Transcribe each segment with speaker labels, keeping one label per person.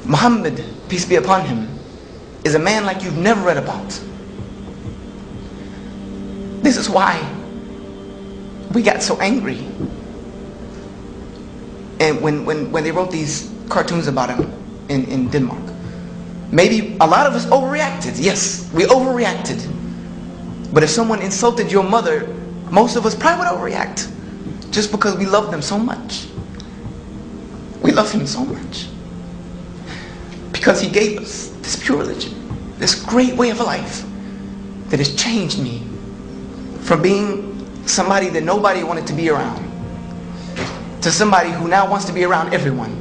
Speaker 1: Muhammad, peace be upon him, is a man like you've never read about. This is why we got so angry. And when they wrote these cartoons about him in Denmark, maybe a lot of us overreacted. Yes, we overreacted. But if someone insulted your mother, most of us probably would overreact. Just because we love them so much. We love him so much. Because he gave us this pure religion, this great way of life that has changed me from being somebody that nobody wanted to be around to somebody who now wants to be around everyone,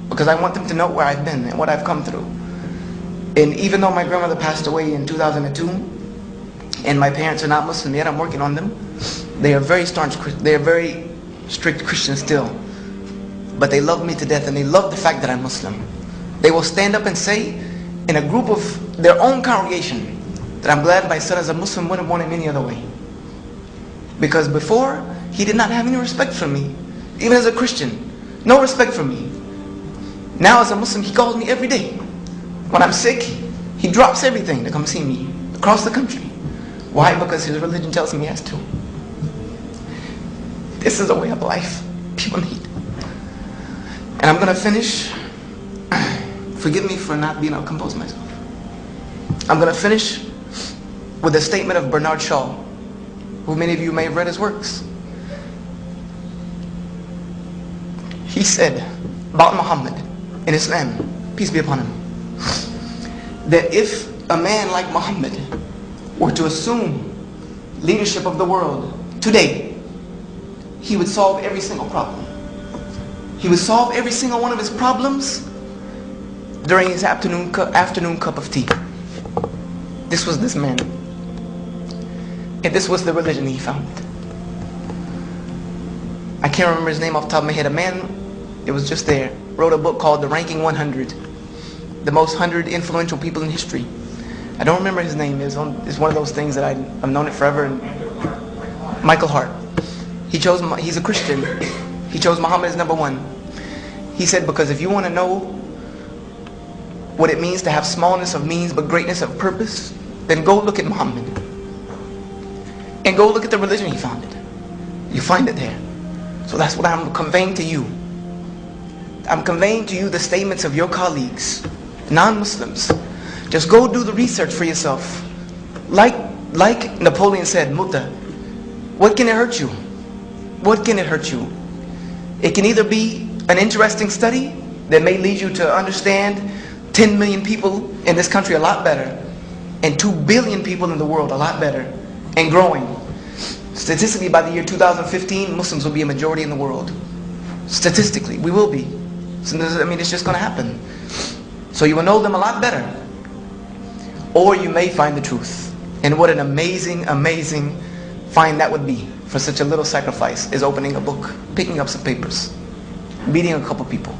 Speaker 1: because I want them to know where I've been and what I've come through. And even though my grandmother passed away in 2002 and my parents are not Muslim yet, I'm working on them. They are very staunch, they are very strict Christians still, but they love me to death, and they love the fact that I'm Muslim. They will stand up and say in a group of their own congregation that I'm glad my son as a Muslim wouldn't want him any other way, because before he did not have any respect for me. Even as a Christian, no respect for me. Now as a Muslim, he calls me every day. When I'm sick, he drops everything to come see me across the country. Why? Because his religion tells him he has to. This is a way of life people need. And I'm going to finish. Forgive me for not being able to compose myself. I'm going to finish with a statement of Bernard Shaw, who many of you may have read his works. He said about Muhammad in Islam, peace be upon him, that if a man like Muhammad were to assume leadership of the world today, he would solve every single problem. He would solve every single one of his problems during his afternoon cup of tea. This was this man. And this was the religion he founded. I can't remember his name off the top of my head. A man, it was just there, wrote a book called The Ranking 100, the most 100 influential people in history. I don't remember his name. It's one of those things that I've known it forever. Michael Hart. He's a Christian. He chose Muhammad as number one. He said, because if you want to know what it means to have smallness of means but greatness of purpose, then go look at Muhammad. And go look at the religion he founded. You find it there. So that's what I'm conveying to you. I'm conveying to you the statements of your colleagues, non-Muslims. Just go do the research for yourself. Like Napoleon said, Mutta, what can it hurt you? What can it hurt you? It can either be an interesting study that may lead you to understand 10 million people in this country a lot better, and 2 billion people in the world a lot better, and growing. Statistically, by the year 2015, Muslims will be a majority in the world. Statistically, we will be. So, it's just going to happen. So you will know them a lot better. Or you may find the truth. And what an amazing, amazing find that would be for such a little sacrifice, is opening a book, picking up some papers, meeting a couple people.